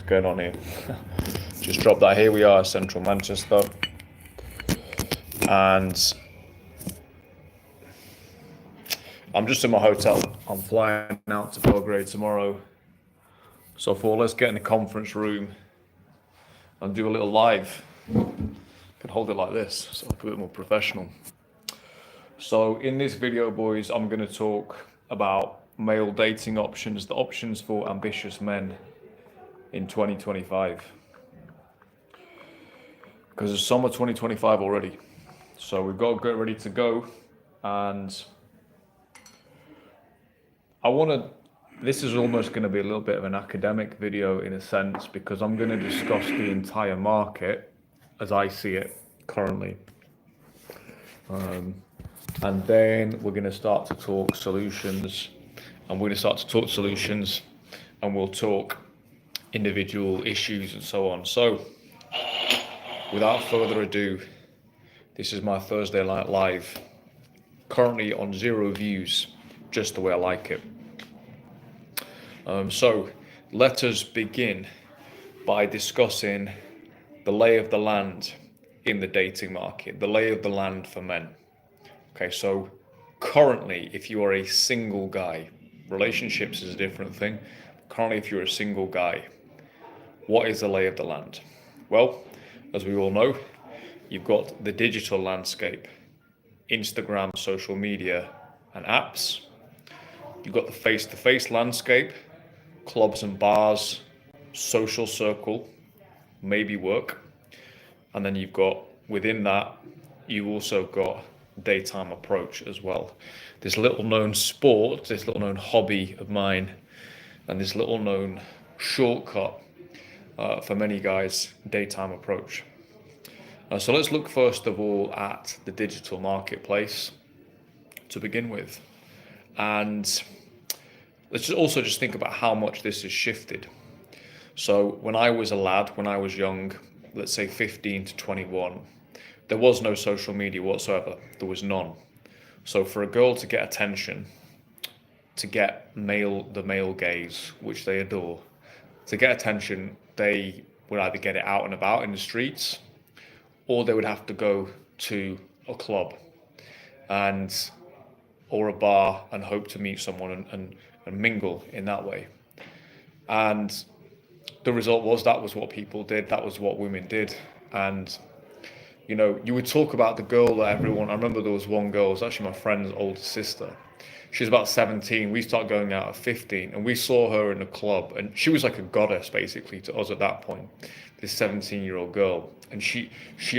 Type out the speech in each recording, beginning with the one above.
going on here? Just dropped that. Here we are, central Manchester, and I'm just in my hotel. I'm flying out to Belgrade tomorrow, so I thought let's get in the conference room and do a little live. Can hold it like this, so look a bit more professional. So in this video, boys, I'm going to talk about male dating options, the options for ambitious men in 2025. Because it's summer 2025 already. So we've got to get ready to go. And this is almost going to be a little bit of an academic video in a sense, because I'm going to discuss the entire market as I see it currently. And then we're going to start to talk solutions. And we're going to start to talk solutions, and we'll talk individual issues and so on. So without further ado, this is my Thursday night live, currently on 0 views, just the way I like it. So let us begin by discussing the lay of the land in the dating market, the lay of the land for men. Okay, so currently, if you are a single guy, relationships is a different thing. Currently, if you're a single guy, what is the lay of the land? Well, as we all know, you've got the digital landscape, Instagram, social media, and apps. You've got the face-to-face landscape, clubs and bars, social circle, maybe work. And then you've got, within that, you also got daytime approach as well. This little known sport, this little known hobby of mine, and this little known shortcut for many guys, daytime approach. So let's look first of all at the digital marketplace to begin with. And let's also just think about how much this has shifted. So when I was a lad, when I was young, let's say 15 to 21, there was no social media whatsoever. There was none. So for a girl to get attention, to get the male gaze, which they adore, to get attention, they would either get it out and about in the streets, or they would have to go to a club or a bar and hope to meet someone and mingle in that way. And the result was that was what people did. That was what women did. And you know, you would talk about the girl that everyone, I remember there was one girl, it was actually my friend's older sister. She was about 17. We started going out at 15, and we saw her in a club, and she was like a goddess basically to us at that point, this 17-year-old girl. And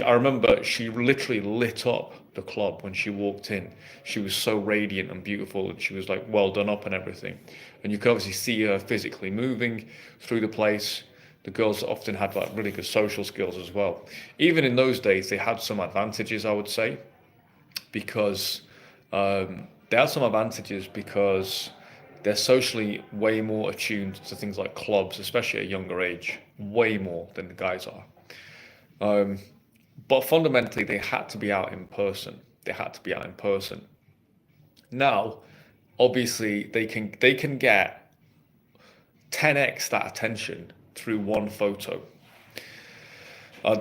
I remember she literally lit up the club when she walked in. She was so radiant and beautiful, and she was like well done up and everything. And you could obviously see her physically moving through the place. The girls often had like really good social skills as well. Even in those days, they had some advantages, I would say, because they're socially way more attuned to things like clubs, especially at a younger age, way more than the guys are. But fundamentally, they had to be out in person. Now, obviously, they can get 10x that attention through one photo.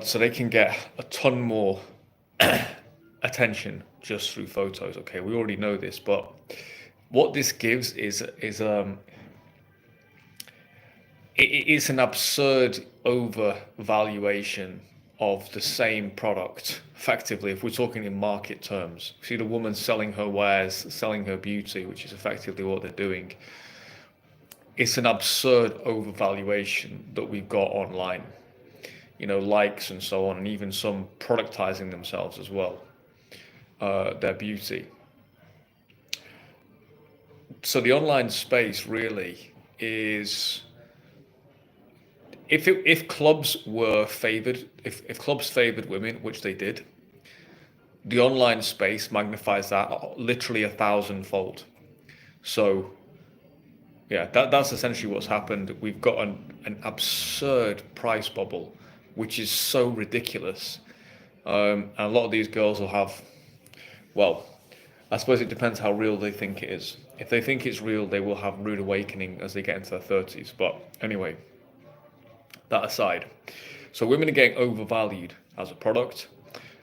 So they can get a ton more attention just through photos. Okay, we already know this, but what this gives is it's an absurd overvaluation of the same product. Effectively, if we're talking in market terms, see the woman selling her wares, selling her beauty, which is effectively what they're doing. It's an absurd overvaluation that we've got online, you know, likes and so on, and even some productizing themselves as well, their beauty. So the online space really is, if clubs were favored, if clubs favored women, which they did, the online space magnifies that literally 1,000-fold. So yeah, that's essentially what's happened. We've got an absurd price bubble, which is so ridiculous. And a lot of these girls will have, well, I suppose it depends how real they think it is. If they think it's real, they will have rude awakening as they get into their 30s. But anyway, That aside, so women are getting overvalued as a product.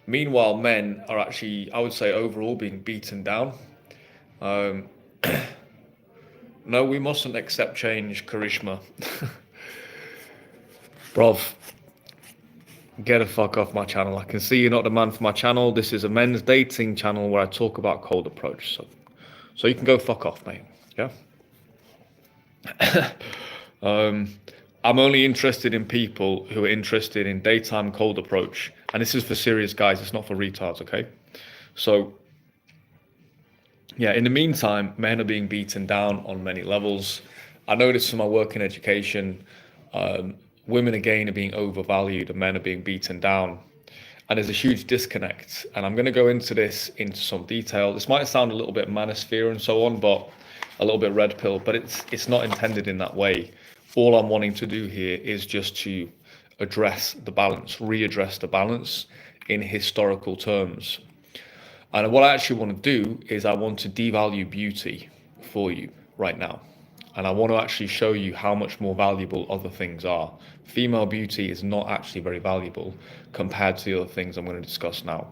Meanwhile, men are actually, I would say, overall being beaten down. Um, no, we mustn't accept change, Karishma. Bruv, get the fuck off my channel. I can see you're not the man for my channel. This is a men's dating channel where I talk about cold approach. So you can go fuck off, mate. Yeah. I'm only interested in people who are interested in daytime cold approach. And this is for serious guys. It's not for retards, okay? So, yeah, in the meantime, men are being beaten down on many levels. I noticed from my work in education, women again are being overvalued and men are being beaten down. And there's a huge disconnect. And I'm going to go into this into some detail. This might sound a little bit manosphere and so on, but a little bit red pill, but it's not intended in that way. All I'm wanting to do here is just to address the balance, readdress the balance in historical terms. And what I actually want to do is I want to devalue beauty for you right now. And I want to actually show you how much more valuable other things are. Female beauty is not actually very valuable compared to the other things I'm going to discuss now.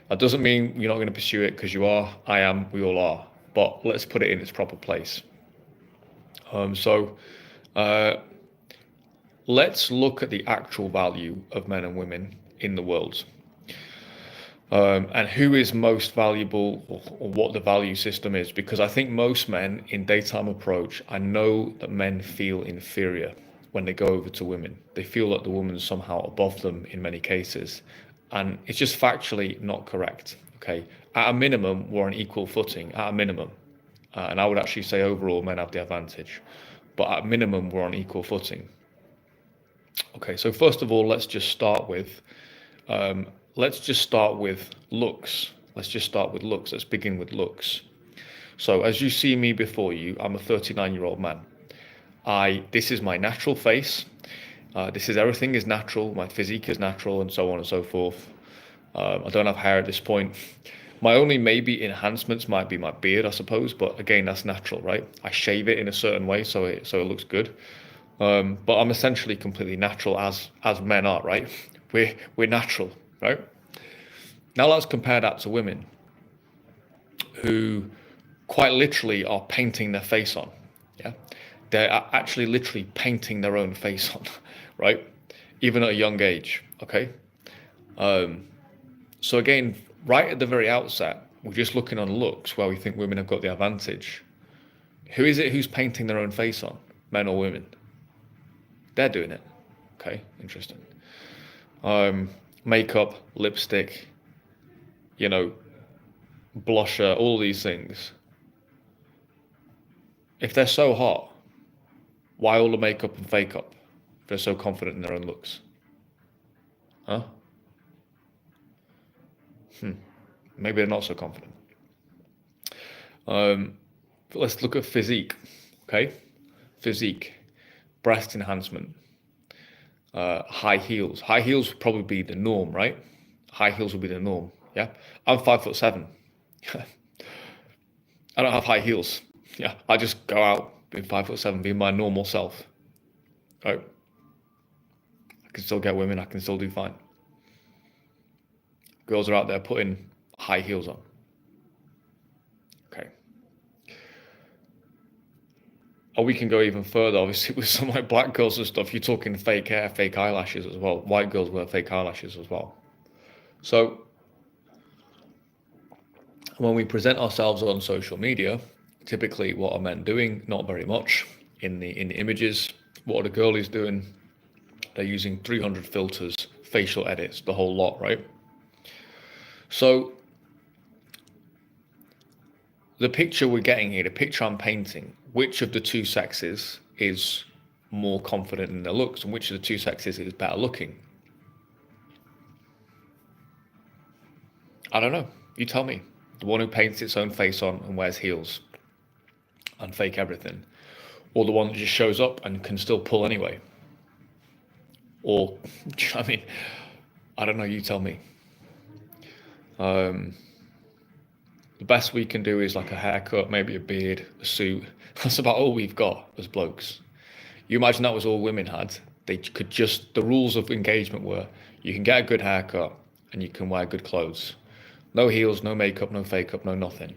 That doesn't mean you're not going to pursue it, because you are, I am, we all are. But let's put it in its proper place. Let's look at the actual value of men and women in the world. And who is most valuable, or what the value system is, because I think most men in daytime approach, I know that men feel inferior when they go over to women. They feel that the woman's somehow above them in many cases, and it's just factually not correct. Okay, at a minimum, we're on equal footing, at a minimum, and I would actually say overall men have the advantage, but at minimum we're on equal footing. Okay, so first of all, let's just start with looks. Let's begin with looks. So as you see me before you, I'm a 39-year-old man. This is my natural face. Everything is natural. My physique is natural, and so on and so forth. I don't have hair at this point. My only maybe enhancements might be my beard, I suppose, but again, that's natural, right? I shave it in a certain way so it looks good. But I'm essentially completely natural, as men are, right? We're natural, right? Now let's compare that to women who quite literally are painting their face on. Yeah, they're actually literally painting their own face on, right? Even at a young age. Okay. So again, right at the very outset, we're just looking on looks where we think women have got the advantage. Who is it who's painting their own face on? Men or women? They're doing it. Okay, interesting. Makeup, lipstick, blusher, all these things. If they're so hot, why all the makeup and fake up? If they're so confident in their own looks. Huh? Maybe they're not so confident. Let's look at physique. Okay, physique, breast enhancement, high heels. High heels would probably be the norm, right? High heels would be the norm. Yeah, I'm 5'7". I don't have high heels. Yeah, I just go out being 5'7", being my normal self. Right? I can still get women. I can still do fine. Girls are out there putting high heels on. Okay. Or we can go even further, obviously, with some like black girls and stuff. You're talking fake hair, fake eyelashes as well. White girls wear fake eyelashes as well. So when we present ourselves on social media, typically what are men doing? Not very much in the images. What are the girlies doing? They're using 300 filters, facial edits, the whole lot, right? So the picture we're getting here, the picture I'm painting, which of the two sexes is more confident in their looks, and which of the two sexes is better looking? I don't know. You tell me. The one who paints its own face on and wears heels and fake everything, or the one that just shows up and can still pull anyway? Or, I mean, I don't know. You tell me. The best we can do is like a haircut, maybe a beard, a suit. That's about all we've got as blokes. You imagine that was all women had, the rules of engagement were you can get a good haircut and you can wear good clothes. No heels, no makeup, no fake up, no nothing.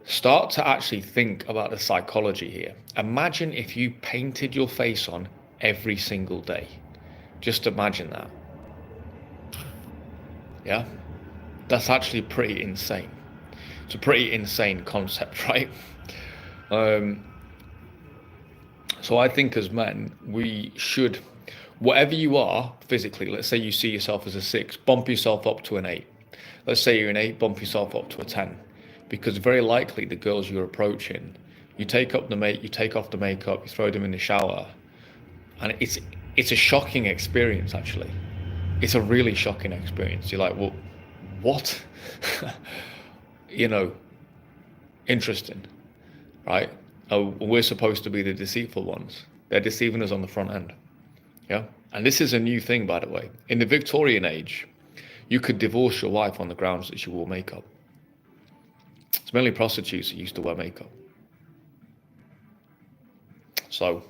Start to actually think about the psychology here. Imagine if you painted your face on every single day. Just imagine that. Yeah? That's actually pretty insane. It's a pretty insane concept, right? So I think as men, we should, whatever you are physically, let's say you see yourself as a 6, bump yourself up to an 8. Let's say you're an 8, bump yourself up to a 10. Because very likely the girls you're approaching, you take off the makeup, you throw them in the shower, and it's a shocking experience actually. It's a really shocking experience. You're like, well, what? Interesting, right? Oh, we're supposed to be the deceitful ones. They're deceiving us on the front end. Yeah. And this is a new thing, by the way. In the Victorian age, you could divorce your wife on the grounds that she wore makeup. It's mainly prostitutes that used to wear makeup. So,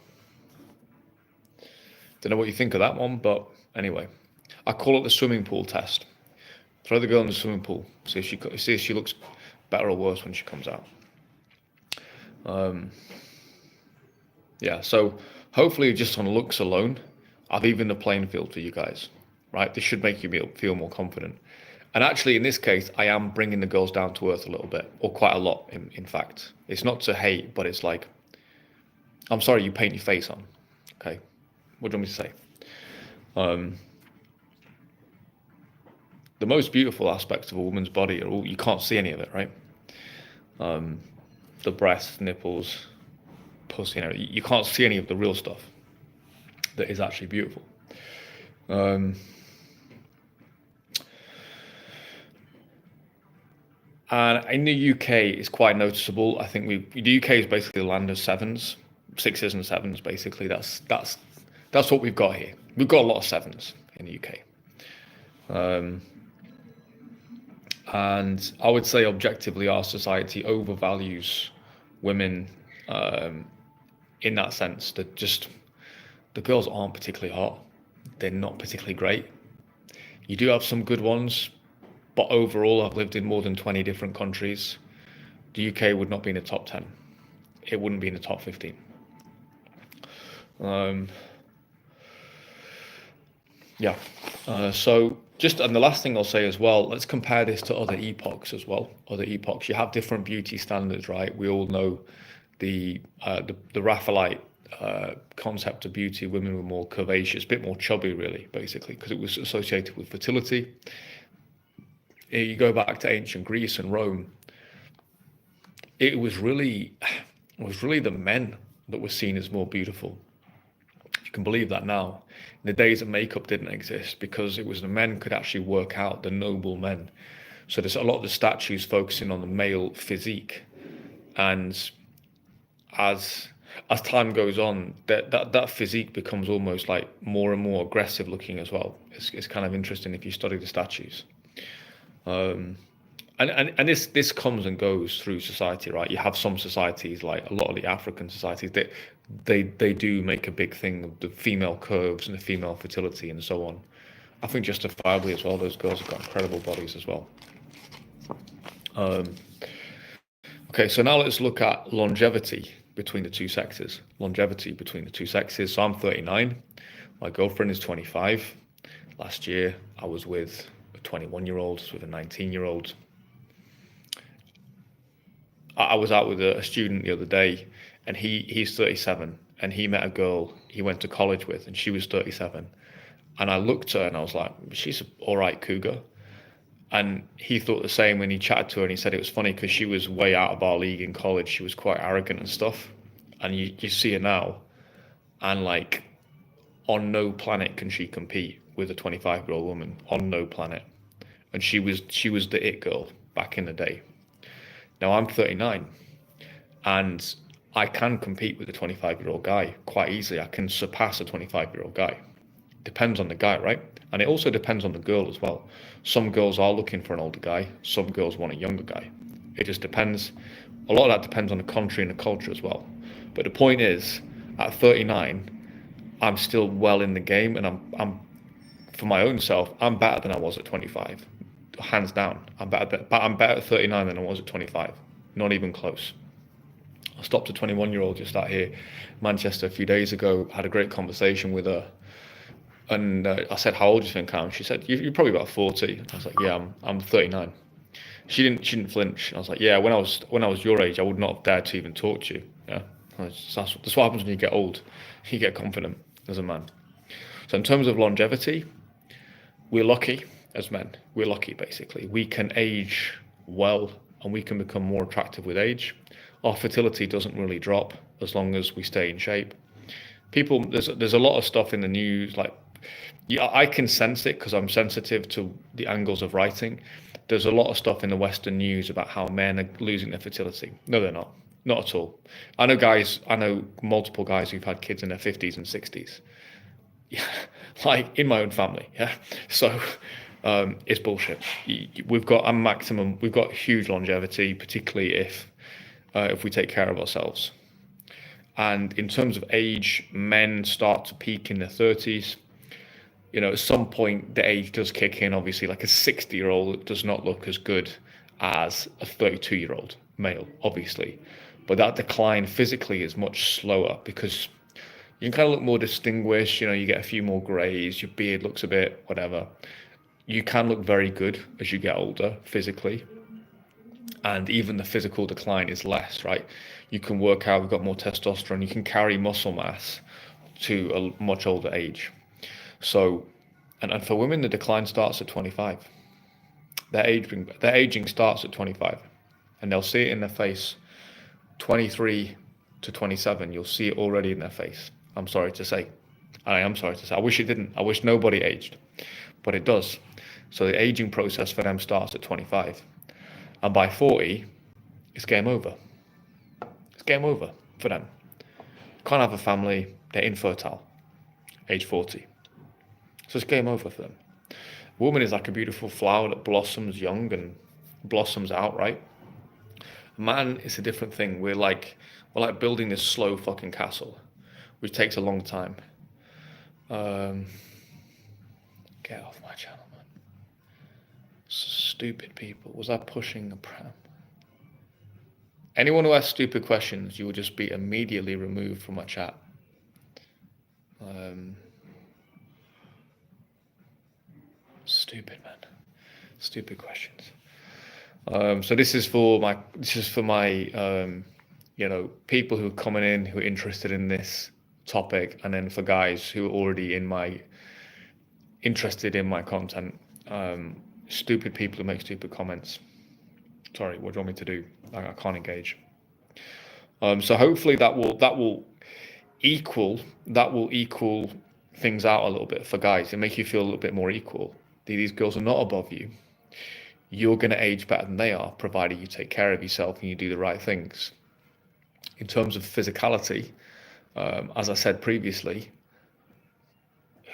don't know what you think of that one, but anyway, I call it the swimming pool test. Throw the girl in the swimming pool, see if she looks better or worse when she comes out. Yeah, so hopefully just on looks alone, I've evened the playing field for you guys, right? This should make you feel more confident. And actually, in this case, I am bringing the girls down to earth a little bit, or quite a lot, in fact. It's not to hate, but it's like, I'm sorry, you paint your face on. Okay, what do you want me to say? The most beautiful aspects of a woman's body are all, you can't see any of it, right? The breasts, nipples, pussy, you can't see any of the real stuff that is actually beautiful. And in the UK, it's quite noticeable. I think the UK is basically the land of 7s, 6s and 7s. Basically, that's what we've got here. We've got a lot of 7s in the UK, and I would say objectively, our society overvalues women in that sense. That just the girls aren't particularly hot. They're not particularly great. You do have some good ones. But overall, I've lived in more than 20 different countries. The UK would not be in the top 10. It wouldn't be in the top 15. So and the last thing I'll say as well, let's compare this to other epochs as well. Other epochs, you have different beauty standards, right? We all know the Raphaelite concept of beauty. Women were more curvaceous, a bit more chubby, really, basically, because it was associated with fertility. You go back to ancient Greece and Rome, it was really the men that were seen as more beautiful. You can believe that now. In the days that makeup didn't exist, because it was the men could actually work out, the noble men. So there's a lot of the statues focusing on the male physique, and as time goes on, that physique becomes almost like more and more aggressive looking as well. It's kind of interesting if you study the statues. And this comes and goes through society, right? You have some societies, like a lot of the African societies, they do make a big thing of the female curves and the female fertility and so on. I think justifiably as well, those girls have got incredible bodies as well. Okay, so now let's look at longevity between the two sexes. So I'm 39. My girlfriend is 25. Last year, I was with a 21-year-old, with a 19-year-old. I was out with a student the other day, and he's 37, and he met a girl he went to college with, and she was 37. And I looked at her, and I was like, she's an all right cougar. And he thought the same when he chatted to her, and he said it was funny because she was way out of our league in college. She was quite arrogant and stuff. And you see her now, and like, on no planet can she compete with a 25-year-old woman, on no planet. And she was the it girl back in the day. Now I'm 39, and I can compete with a 25-year-old guy quite easily. I can surpass a 25-year-old guy. Depends on the guy, right? And it also depends on the girl as well. Some girls are looking for an older guy. Some girls want a younger guy. It just depends. A lot of that depends on the country and the culture as well. But the point is, at 39, I'm still well in the game, and I'm for my own self, I'm better than I was at 25, hands down. I'm better at 39 than I was at 25, not even close. I stopped a 21-year-old just out here, Manchester, a few days ago. Had a great conversation with her, and I said, "How old do you think I am?" She said, "You're probably about 40." I was like, "Yeah, I'm 39." She didn't flinch. I was like, "Yeah, when I was your age, I would not have dared to even talk to you." Yeah, that's what happens when you get old. You get confident as a man. So in terms of longevity, we're lucky as men. We're lucky, basically. We can age well, and we can become more attractive with age. Our fertility doesn't really drop as long as we stay in shape. People, there's a lot of stuff in the news, like, yeah, I can sense it because I'm sensitive to the angles of writing. There's a lot of stuff in the Western news about how men are losing their fertility. No, they're not. Not at all. I know multiple guys who've had kids in their 50s and 60s. Yeah, like in my own family. Yeah. So it's bullshit. We've got a maximum, we've got huge longevity, particularly if we take care of ourselves. And in terms of age, men start to peak in their 30s. You know, at some point the age does kick in. Obviously, like a 60-year-old does not look as good as a 32-year-old male, obviously. But that decline physically is much slower because you can kind of look more distinguished. You know, you get a few more grays, your beard looks a bit whatever. You can look very good as you get older physically. And even the physical decline is less, right? You can work out, we've got more testosterone, you can carry muscle mass to a much older age. So, and for women, the decline starts at 25. Their aging starts at 25, and they'll see it in their face. 23 to 27, you'll see it already in their face. I'm sorry to say. I am sorry to say. I wish it didn't. I wish nobody aged, but it does. So the aging process for them starts at 25. And by 40, it's game over. It's game over for them. Can't have a family, they're infertile, age 40. So it's game over for them. A woman is like a beautiful flower that blossoms young and blossoms out, right? A man is a different thing. We're like building this slow fucking castle, which takes a long time. Get off my channel, man. Stupid people. Was I pushing a pram? Anyone who asks stupid questions, you will just be immediately removed from my chat. Stupid, man. Stupid questions. So this is for my people who are coming in who are interested in this topic, and then for guys who are already interested in my content. Stupid people who make stupid comments. Sorry, what do you want me to do? I can't engage. So hopefully that will equal things out a little bit for guys and make you feel a little bit more equal. These girls are not above you. You're going to age better than they are, provided you take care of yourself and you do the right things. In terms of physicality, as I said previously,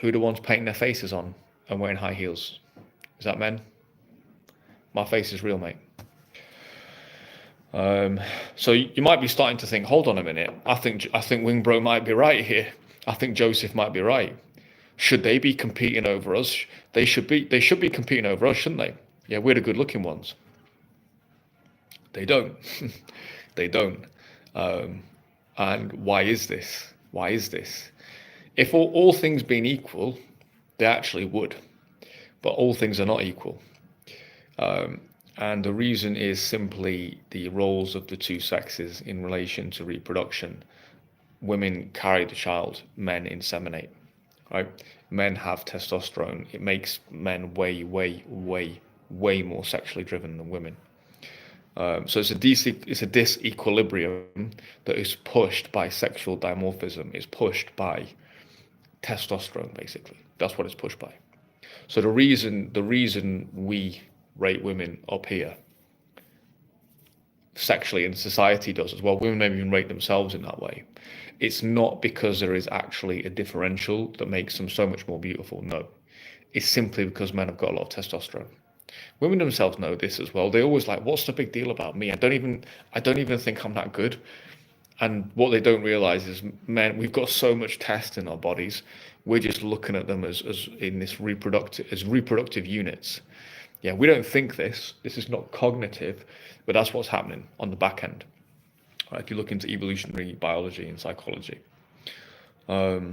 who are the ones painting their faces on and wearing high heels? Is that men? My face is real, mate. So you might be starting to think, hold on a minute, I think Wingbro might be right here. I think Joseph might be right. Should they be competing over us? They should be competing over us, shouldn't they? Yeah, we're the good looking ones. They don't. They don't. And why is this? Why is this? If all things being equal, they actually would. But all things are not equal. And the reason is simply the roles of the two sexes in relation to reproduction. Women carry the child, men inseminate, right? Men have testosterone. It makes men way more sexually driven than women. So it's a disequilibrium that is pushed by sexual dimorphism. It's pushed by testosterone, basically. That's what it's pushed by. So the reason we rate women up here sexually, and society does as well, women maybe even rate themselves in that way, it's not because there is actually a differential that makes them so much more beautiful. No, it's simply because men have got a lot of testosterone. Women themselves know this as well. They always like, what's the big deal about me? I don't even think I'm that good. And what they don't realize is, men, we've got so much test in our bodies. We're just looking at them as in this reproductive units. Yeah, we don't think this. This is not cognitive, but that's what's happening on the back end. Right, if you look into evolutionary biology and psychology. But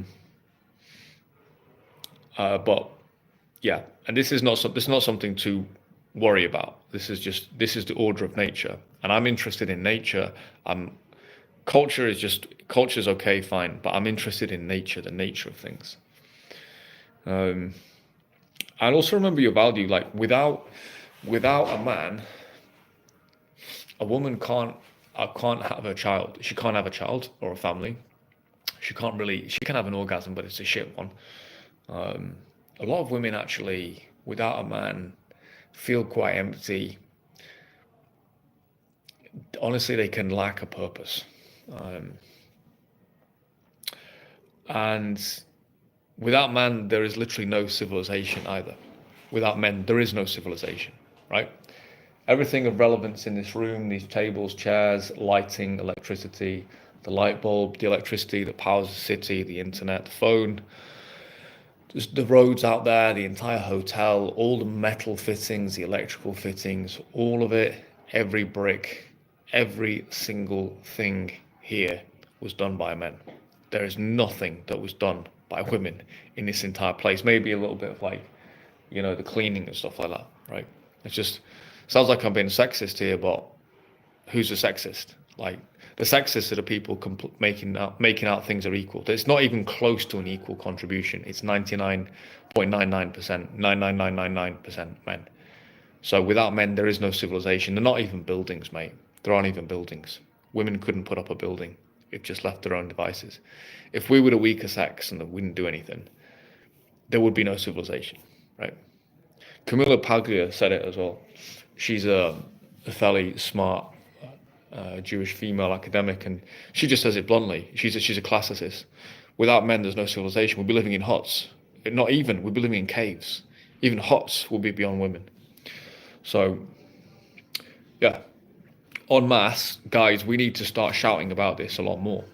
yeah, and this is not something to worry about. This is the order of nature, and I'm interested in nature. Culture is okay, fine, but I'm interested in nature, the nature of things. And also remember your value. Like without a man, a woman can't have a child. She can't have a child or a family. She can have an orgasm, but it's a shit one. A lot of women actually, without a man, feel quite empty. Honestly, they can lack a purpose. And without man, there is literally no civilization either. Without men, there is no civilization, right? Everything of relevance in this room, these tables, chairs, lighting, electricity, the light bulb, the electricity that powers the city, the internet, the phone, just the roads out there, the entire hotel, all the metal fittings, the electrical fittings, all of it, every brick, every single thing here was done by men. There is nothing that was done by women in this entire place. Maybe a little bit of like, the cleaning and stuff like that, right? It's just, sounds like I'm being sexist here, but who's a sexist? Like, the sexists are the people making out things are equal. It's not even close to an equal contribution. It's 99.99%, 99999% men. So without men, there is no civilization. They're not even buildings, mate. There aren't even buildings. Women couldn't put up a building if just left their own devices. If we were the weaker sex and we didn't do anything, there would be no civilization, right? Camilla Paglia said it as well. She's a fairly smart Jewish female academic, and she just says it bluntly. She's a classicist. Without men, there's no civilization. We'll be living in huts. We'll be living in caves. Even huts will be beyond women. So, yeah, en masse, guys, we need to start shouting about this a lot more.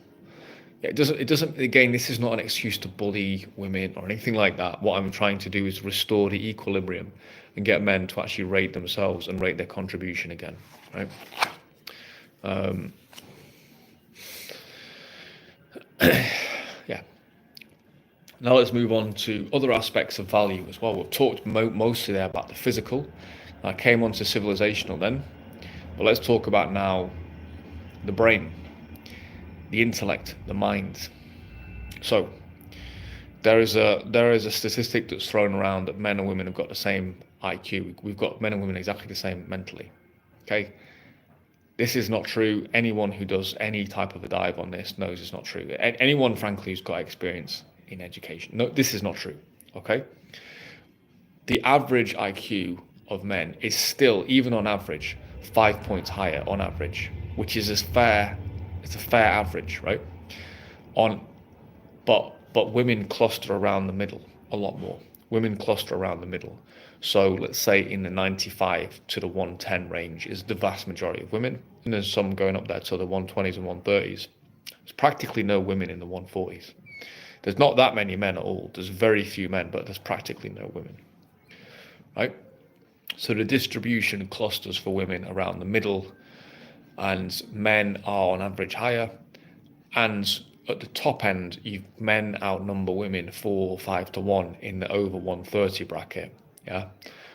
It doesn't. Again, this is not an excuse to bully women or anything like that. What I'm trying to do is restore the equilibrium and get men to actually rate themselves and rate their contribution again, right? Yeah. Now let's move on to other aspects of value as well. We've talked mostly there about the physical. I came on to civilizational then, but let's talk about now the brain, the intellect, the mind. So there is a statistic that's thrown around that men and women have got the same IQ. We've got men and women exactly the same mentally. Okay. This is not true. Anyone who does any type of a dive on this knows it's not true. Anyone, frankly, who's got experience in education. No, this is not true, okay? The average IQ of men is still, even on average, 5 points higher on average, which is it's a fair average, right? But women cluster around the middle a lot more. Women cluster around the middle. So let's say in the 95 to the 110 range is the vast majority of women. And there's some going up there to the 120s and 130s. There's practically no women in the 140s. There's not that many men at all. There's very few men, but there's practically no women, right? So the distribution clusters for women around the middle, and men are on average higher. And at the top end, men outnumber women 4 or 5 to 1 in the over 130 bracket. Yeah.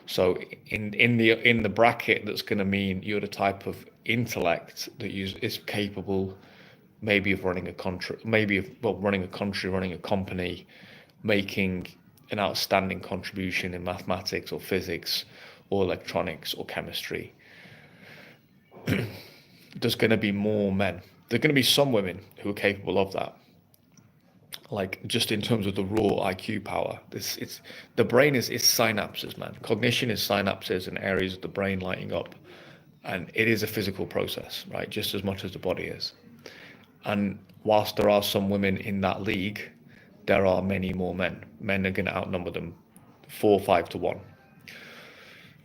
So in the bracket, that's going to mean you're the type of intellect that is capable, maybe of running a country, running a company, making an outstanding contribution in mathematics or physics or electronics or chemistry. There's going to be more men. There are going to be some women who are capable of that. Like, just in terms of the raw IQ power, the brain is synapses, man. Cognition is synapses and areas of the brain lighting up, and it is a physical process, right? Just as much as the body is. And whilst there are some women in that league, there are many more men. Men are going to outnumber them 4 or 5 to 1.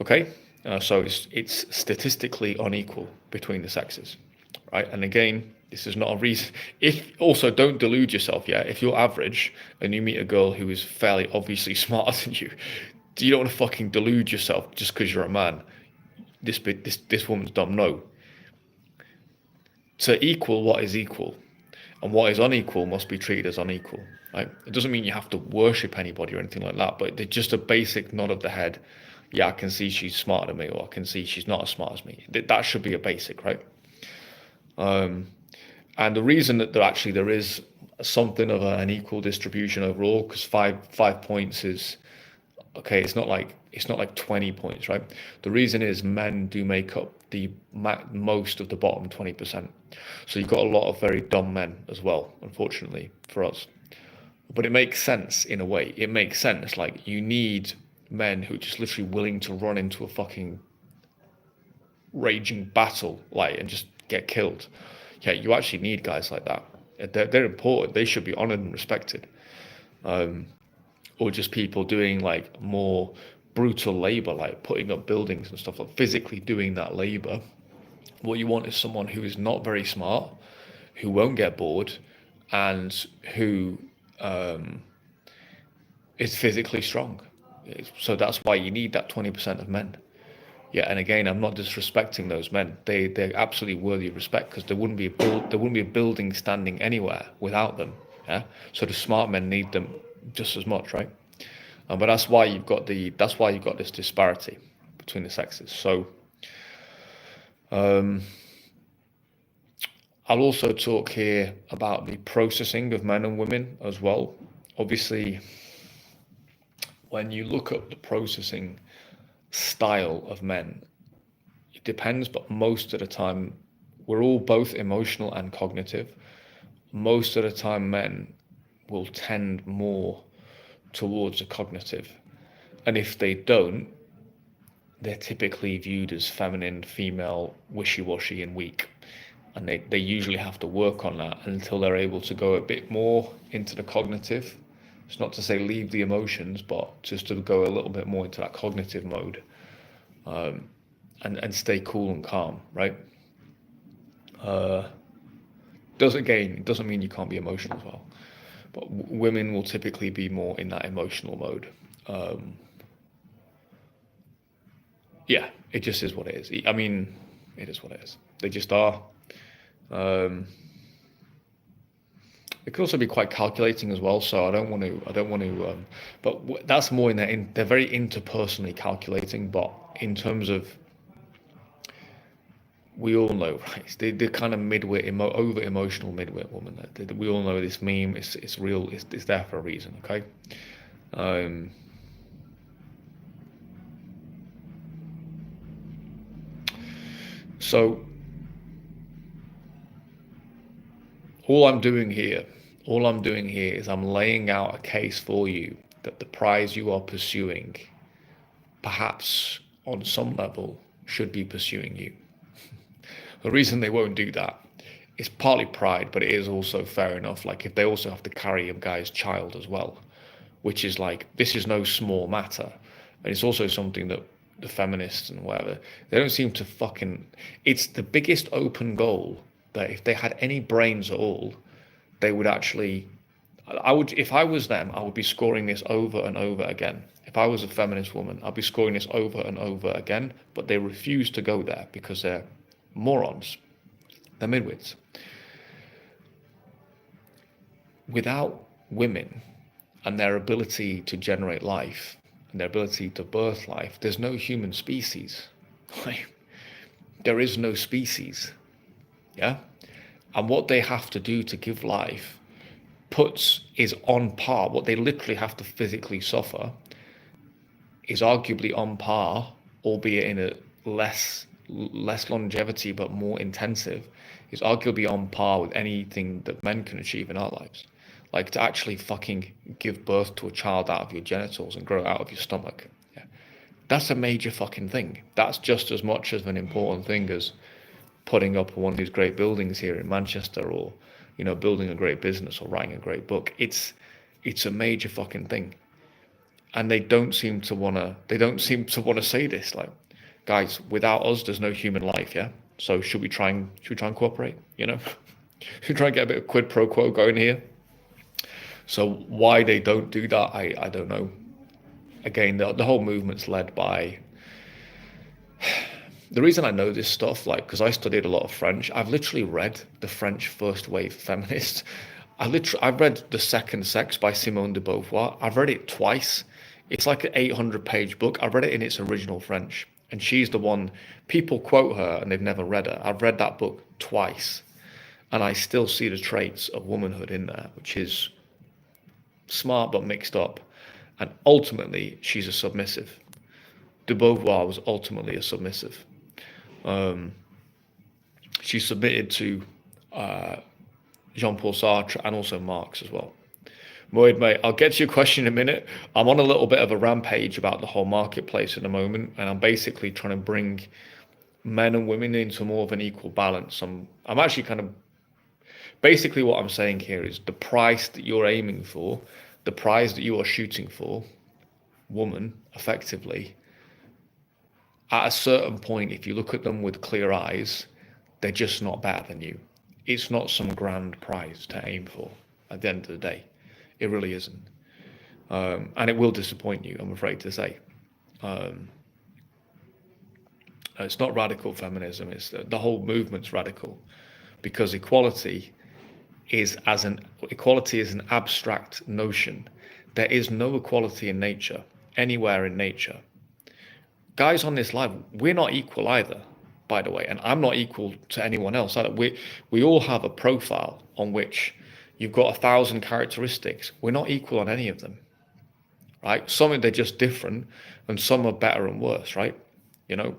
Okay, so it's statistically unequal between the sexes, right? And again, This is not a reason. If also don't delude yourself. Yeah, if you're average and you meet a girl who is fairly obviously smarter than you don't want to fucking delude yourself just because you're a man. This woman's dumb. No. To equal what is equal, and what is unequal must be treated as unequal. Right? It doesn't mean you have to worship anybody or anything like that, but just a basic nod of the head. Yeah, I can see she's smarter than me, or I can see she's not as smart as me. That should be a basic, right? And the reason that there is something of an equal distribution overall, because five points is okay. It's not like 20 points, right? The reason is men do make up the most of the bottom 20%. So you've got a lot of very dumb men as well, unfortunately for us. But it makes sense in a way. It makes sense. Like, you need men who are just literally willing to run into a fucking raging battle, like, and just get killed. Yeah, you actually need guys like that. They're important. They should be honored and respected. Or just people doing like more brutal labor, like putting up buildings and stuff, like physically doing that labor. What you want is someone who is not very smart, who won't get bored, and who is physically strong. So that's why you need that 20% of men. Yeah, and again, I'm not disrespecting those men. They're absolutely worthy of respect, because there wouldn't be a building standing anywhere without them. Yeah, so the smart men need them just as much, right? But that's why you've got this disparity between the sexes. So I'll also talk here about the processing of men and women as well. Obviously, when you look up the processing style of men, it depends, but most of the time we're all both emotional and cognitive. Most of the time men will tend more towards the cognitive, and if they don't, they're typically viewed as feminine, female, wishy-washy and weak, and they usually have to work on that until they're able to go a bit more into the cognitive. It's not to say leave the emotions, but just to go a little bit more into that cognitive mode, and stay cool and calm, right? It doesn't mean you can't be emotional as well, but women will typically be more in that emotional mode. Yeah, it just is what it is. I mean, it is what it is. They just are. It could also be quite calculating as well. So I don't want to. But that's more they're very interpersonally calculating. But in terms of, we all know, right? The kind of midwit, over emotional midwit woman. We all know this meme. It's real. It's there for a reason. Okay. So all I'm doing here is I'm laying out a case for you that the prize you are pursuing, perhaps on some level, should be pursuing you. The reason they won't do that is partly pride, but it is also fair enough. Like, if they also have to carry a guy's child as well, which is like, this is no small matter. And it's also something that the feminists and whatever, they don't seem to fucking, it's the biggest open goal that if they had any brains at all, they would actually, if I was them, I would be scoring this over and over again. If I was a feminist woman, I'd be scoring this over and over again, but they refuse to go there because they're morons. They're midwits. Without women and their ability to generate life and their ability to birth life, there's no human species. There is no species. Yeah? And what they have to do to give life is on par. What they literally have to physically suffer is arguably on par, albeit in a less longevity but more intensive, is arguably on par with anything that men can achieve in our lives. Like, to actually fucking give birth to a child out of your genitals and grow it out of your stomach. Yeah. That's a major fucking thing. That's just as much of an important thing as putting up one of these great buildings here in Manchester, or, you know, building a great business or writing a great book. It's a major fucking thing. And they don't seem to wanna say this, like, guys, without us there's no human life, yeah? So should we try and cooperate, you know? to try and get a bit of quid pro quo going here. So why they don't do that, I don't know. Again, the whole movement's led by. The reason I know this stuff, like, because I studied a lot of French, I've literally read the French first wave feminists. I've read The Second Sex by Simone de Beauvoir. I've read it twice. It's like an 800-page book. I read it in its original French, and she's the one. People quote her, and they've never read her. I've read that book twice, and I still see the traits of womanhood in there, which is smart but mixed up. And ultimately, she's a submissive. De Beauvoir was ultimately a submissive. She submitted to Jean-Paul Sartre and also Marx as well. Moed, mate, I'll get to your question in a minute. I'm on a little bit of a rampage about the whole marketplace at the moment, and I'm basically trying to bring men and women into more of an equal balance. I'm actually kind of, basically what I'm saying here is the price that you're aiming for, the prize that you are shooting for, woman, effectively, at a certain point, if you look at them with clear eyes, they're just not better than you. It's not some grand prize to aim for at the end of the day. It really isn't. And it will disappoint you, I'm afraid to say. It's not radical feminism. It's the whole movement's radical, because equality is an abstract notion. There is no equality in nature, anywhere in nature. Guys on this live, we're not equal either, by the way, and I'm not equal to anyone else either. We all have a profile on which you've got 1,000 characteristics. We're not equal on any of them, right? Some they're just different, and some are better and worse, right? You know,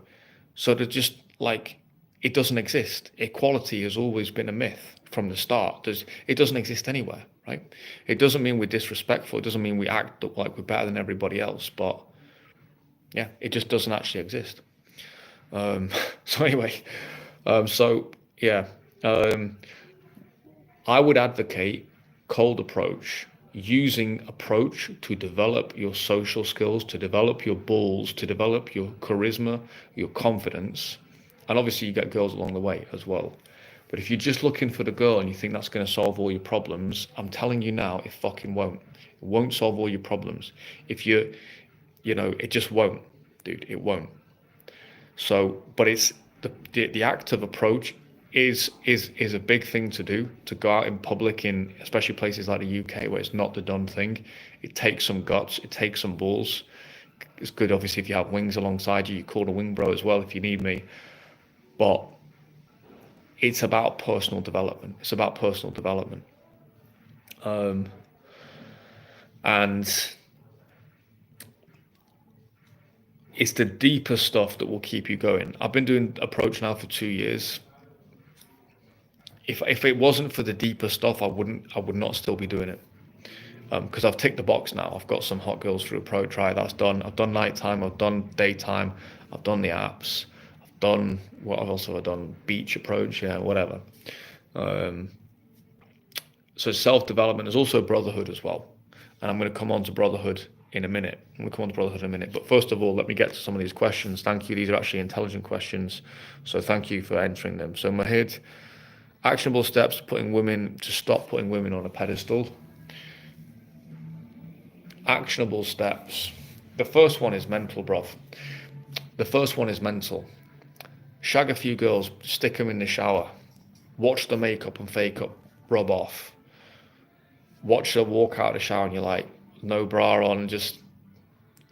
so they're just like, it doesn't exist. Equality has always been a myth from the start. It doesn't exist anywhere, right? It doesn't mean we're disrespectful. It doesn't mean we act like we're better than everybody else, but yeah, it just doesn't actually exist. So anyway, I would advocate cold approach, using approach to develop your social skills, to develop your balls, to develop your charisma, your confidence, and obviously you get girls along the way as well. But if you're just looking for the girl and you think that's going to solve all your problems, I'm telling you now, it fucking won't. It won't solve all your problems. If it just won't, dude. It won't. So, but it's the active approach is a big thing to do, to go out in public in especially places like the UK where it's not the done thing. It takes some guts. It takes some balls. It's good, obviously, if you have wings alongside you. You call a wing bro as well if you need me. But it's about personal development. It's about personal development. And it's the deeper stuff that will keep you going. I've been doing approach now for 2 years. If it wasn't for the deeper stuff, I would not still be doing it. Because I've ticked the box now. I've got some hot girls through approach, right? That's done. I've done nighttime. I've done daytime. I've done the apps. I've done what I've also done beach approach, yeah, whatever. So self-development is also brotherhood as well. And I'm going to come on to brotherhood in a minute. But first of all, let me get to some of these questions. Thank you. These are actually intelligent questions. So thank you for answering them. So Mahid, actionable steps to stop putting women on a pedestal. Actionable steps. The first one is mental, bruv. The first one is mental. Shag a few girls, stick them in the shower. Watch the makeup and fake up rub off. Watch her walk out of the shower and you're like, no bra on, just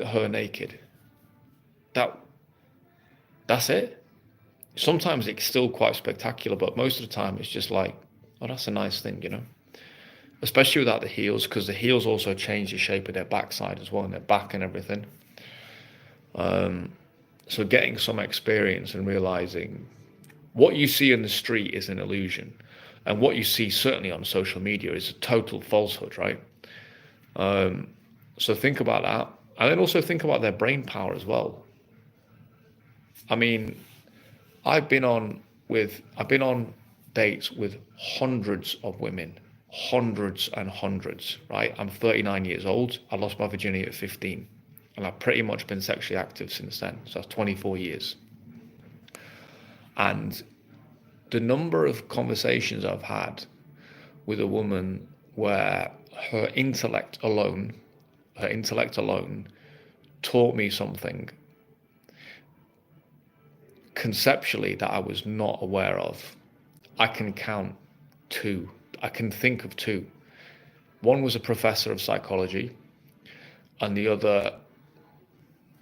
her naked. That's it. Sometimes it's still quite spectacular, but most of the time it's just like, oh, that's a nice thing, you know? Especially without the heels, because the heels also change the shape of their backside as well, and their back and everything. So getting some experience and realizing what you see in the street is an illusion, and what you see certainly on social media is a total falsehood, right? So think about that, and then also think about their brain power as well. I mean, I've been on dates with hundreds of women, hundreds and hundreds, right? I'm 39 years old. I lost my virginity at 15, and I've pretty much been sexually active since then. So that's 24 years. And the number of conversations I've had with a woman where her intellect alone, her intellect alone taught me something conceptually that I was not aware of. I can count two. I can think of two. One was a professor of psychology, and the other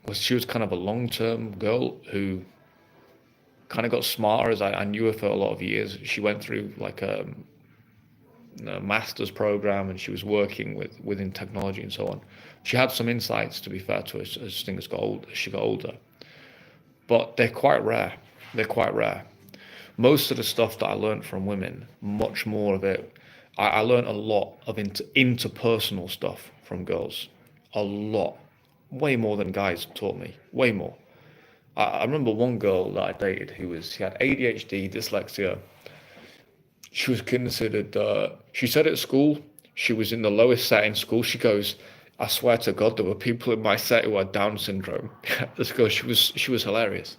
was she was kind of a long-term girl who kind of got smarter as I knew her for a lot of years. She went through like a master's program, and she was working within technology and so on. She had some insights, to be fair to her, as things got older. She got older, but they're quite rare. They're quite rare. Most of the stuff that I learned from women, much more of it, I learned a lot of interpersonal stuff from girls. A lot. Way more than guys taught me. Way more. I remember one girl that I dated she had ADHD, dyslexia. She was considered, she said at school, she was in the lowest set in school. She goes, I swear to God, there were people in my set who had Down syndrome. This girl, she was hilarious.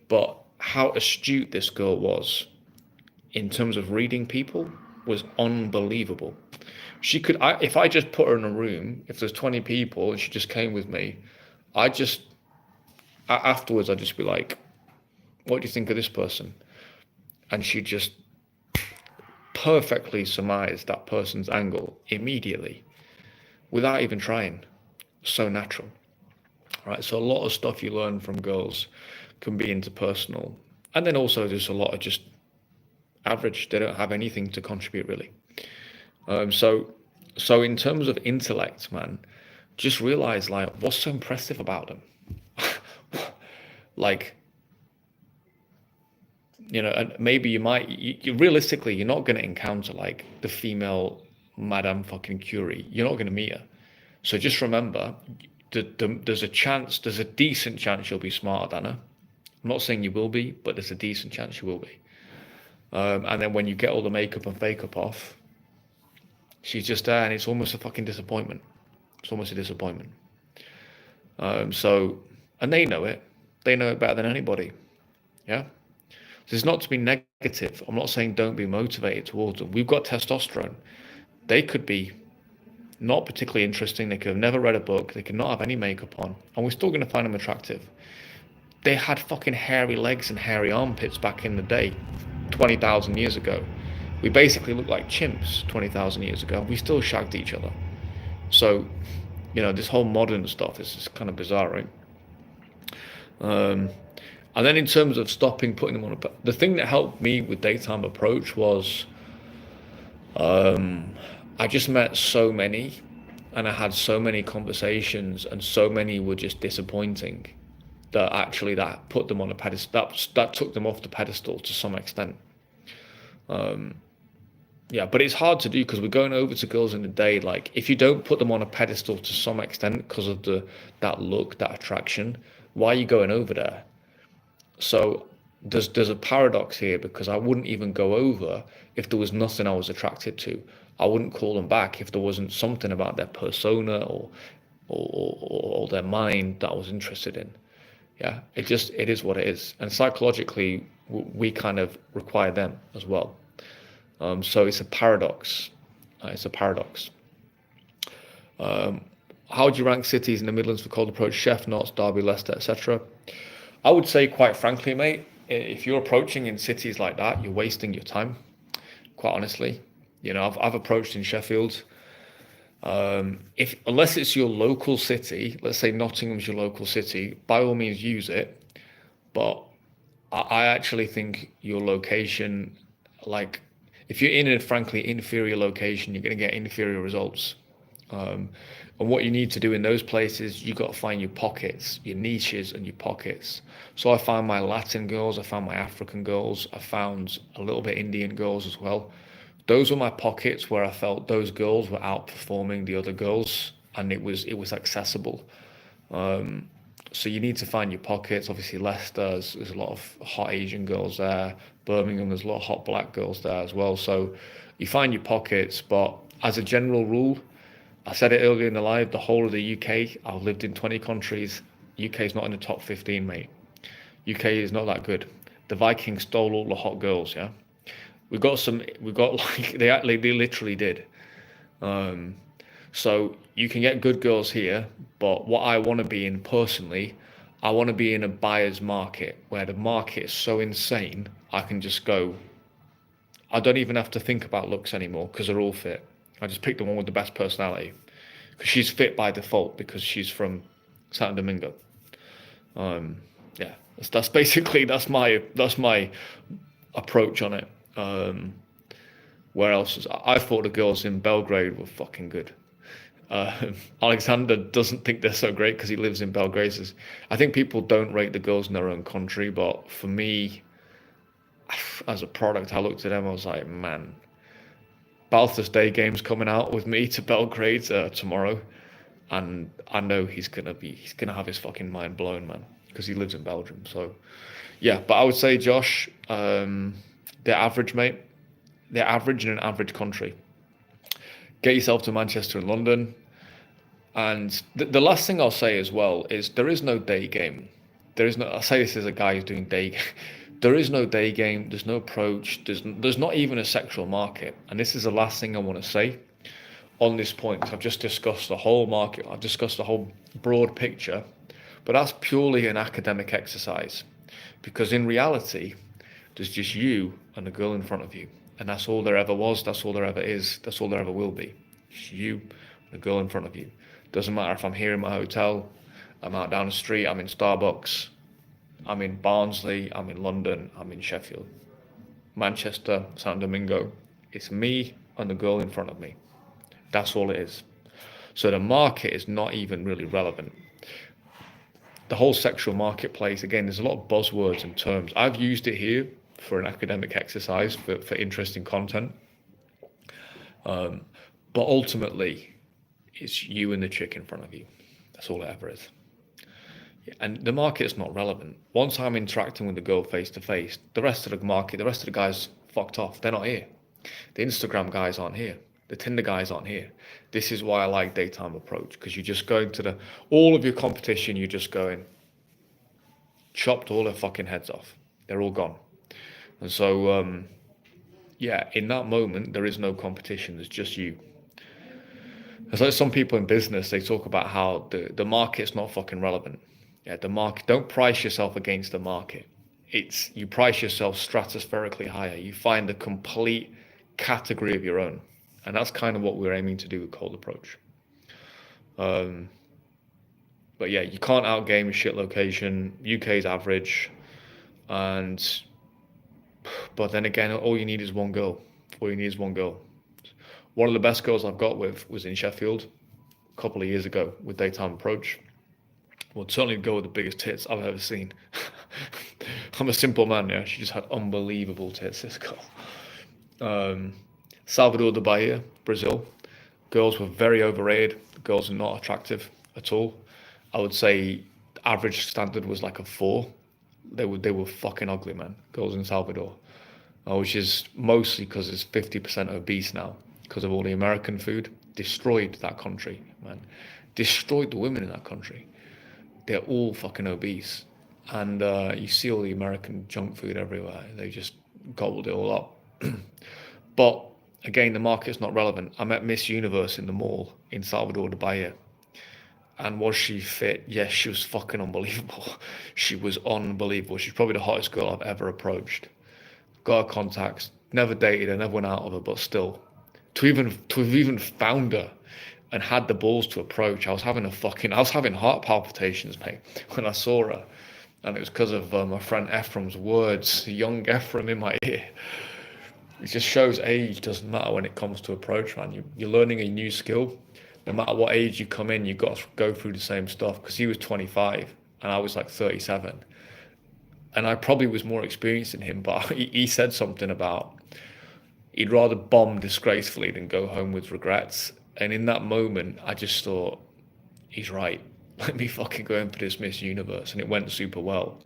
But how astute this girl was in terms of reading people was unbelievable. She could, if I just put her in a room, if there's 20 people and she just came with me, afterwards I'd just be like, what do you think of this person? And she just perfectly surmise that person's angle immediately without even trying. So natural. Right? So a lot of stuff you learn from girls can be interpersonal. And then also there's a lot of just average. They don't have anything to contribute really. So in terms of intellect, man, just realize like what's so impressive about them. Like, you know, and maybe you realistically, you're not going to encounter like the female Madame fucking Curie. You're not going to meet her. So just remember, there's a decent chance you'll be smarter than her. I'm not saying you will be, but there's a decent chance you will be. And then when you get all the makeup and fake-up off, she's just there, and it's almost a fucking disappointment. It's almost a disappointment. And they know it. They know it better than anybody. Yeah? So it's not to be negative. I'm not saying don't be motivated towards them. We've got testosterone. They could be not particularly interesting. They could have never read a book. They could not have any makeup on. And we're still going to find them attractive. They had fucking hairy legs and hairy armpits back in the day, 20,000 years ago. We basically looked like chimps 20,000 years ago. We still shagged each other. So, you know, this whole modern stuff is just kind of bizarre, right? And then in terms of putting them on the thing that helped me with daytime approach was I just met so many, and I had so many conversations, and so many were just disappointing that actually that put them on a pedestal, that took them off the pedestal to some extent. Yeah, but it's hard to do because we're going over to girls in the day. Like, if you don't put them on a pedestal to some extent because of that look, that attraction, why are you going over there? So there's a paradox here, because I wouldn't even go over if there was nothing I was attracted to. I wouldn't call them back if there wasn't something about their persona or their mind that I was interested in. Yeah, it is what it is. And psychologically, we kind of require them as well. So it's a paradox. It's a paradox. How would you rank cities in the Midlands for cold approach? Chef, Notts, Derby, Leicester, etc. I would say, quite frankly, mate, if you're approaching in cities like that, you're wasting your time. Quite honestly, you know, I've approached in Sheffield. Unless it's your local city, let's say Nottingham's your local city, by all means use it. But I actually think your location, like, if you're in a frankly inferior location, you're going to get inferior results. And what you need to do in those places, you've got to find your pockets, your niches and your pockets. So I found my Latin girls, I found my African girls, I found a little bit Indian girls as well. Those were my pockets where I felt those girls were outperforming the other girls, and it was accessible. So you need to find your pockets. Obviously, Leicester, there's a lot of hot Asian girls there. Birmingham, there's a lot of hot black girls there as well. So you find your pockets, but as a general rule, I said it earlier in the live, the whole of the UK, I've lived in 20 countries. UK is not in the top 15, mate. UK is not that good. the Vikings stole all the hot girls. Yeah, we got like they literally did. Um, so you can get good girls here, but what I want to be in personally, I want to be in a buyer's market where the market is so insane, I can just go. I don't even have to think about looks anymore because they're all fit. I just pick the one with the best personality because she's fit by default because she's from Santo Domingo. Yeah, that's basically that's my approach on it. Where else? I thought the girls in Belgrade were fucking good. Alexander doesn't think they're so great because he lives in Belgrade. I think people don't rate the girls in their own country, but for me, as a product, I looked at them. I was like, man, Balthus Day game's coming out with me to Belgrade tomorrow, and I know he's gonna have his fucking mind blown, man, because he lives in Belgium. So, yeah, but I would say, Josh, they're average, mate. They're average in an average country. Get yourself to Manchester and London. And the last thing I'll say as well is there is no day game. There is no. I say this as a guy who's doing day. There is no day game. There's no approach. There's not even a sexual market. And this is the last thing I want to say on this point. I've just discussed the whole market. I've discussed the whole broad picture, but that's purely an academic exercise, because in reality, there's just you and a girl in front of you, and that's all there ever was. That's all there ever is. That's all there ever will be. Just you and a girl in front of you. Doesn't matter if I'm here in my hotel, I'm out down the street, I'm in Starbucks, I'm in Barnsley, I'm in London, I'm in Sheffield, Manchester, Santo Domingo. It's me and the girl in front of me. That's all it is. So the market is not even really relevant. The whole sexual marketplace, again, there's a lot of buzzwords and terms. I've used it here for an academic exercise for interesting content. But ultimately, it's you and the chick in front of you. That's all it ever is. And the market's not relevant. Once I'm interacting with the girl face to face, the rest of the market, the rest of the guys fucked off. They're not here. The Instagram guys aren't here. The Tinder guys aren't here. This is why I like daytime approach, because you just go into all of your competition, you're just going, chopped all their fucking heads off. They're all gone. And so, yeah, in that moment, there is no competition. There's just you. It's like some people in business, they talk about how the market's not fucking relevant. Yeah, the market, don't price yourself against the market. You price yourself stratospherically higher. You find a complete category of your own. And that's kind of what we're aiming to do with Cold Approach. But yeah, you can't outgame a shit location. UK's average. But then again, all you need is one girl. All you need is one girl. One of the best girls I've got with was in Sheffield a couple of years ago with Daytime Approach. Well, certainly the girl with the biggest tits I've ever seen. I'm a simple man, yeah. She just had unbelievable tits, this girl. Salvador da Bahia, Brazil. Girls were very overrated. Girls are not attractive at all. I would say the average standard was like a 4. They were fucking ugly, man. Girls in Salvador, which is mostly because it's 50% obese now because of all the American food. Destroyed that country, man. Destroyed the women in that country. They're all fucking obese, and you see all the American junk food everywhere. They just gobbled it all up. But again, the market's not relevant. I met Miss Universe in the mall in Salvador da Bahia. And was she fit? Yes, she was fucking unbelievable. She was unbelievable. She's probably the hottest girl I've ever approached. Got her contacts, never dated her, never went out of her, but still, to have even found her and had the balls to approach, I was having heart palpitations, mate, when I saw her. And it was because of my friend Ephraim's words, young Ephraim in my ear. It just shows age doesn't matter when it comes to approach, man. You're learning a new skill. No matter what age you come in, you've got to go through the same stuff, because he was 25 and I was like 37. And I probably was more experienced than him, but he said something about he'd rather bomb disgracefully than go home with regrets. And in that moment, I just thought, he's right. Let me fucking go in for this Miss Universe. And it went super well.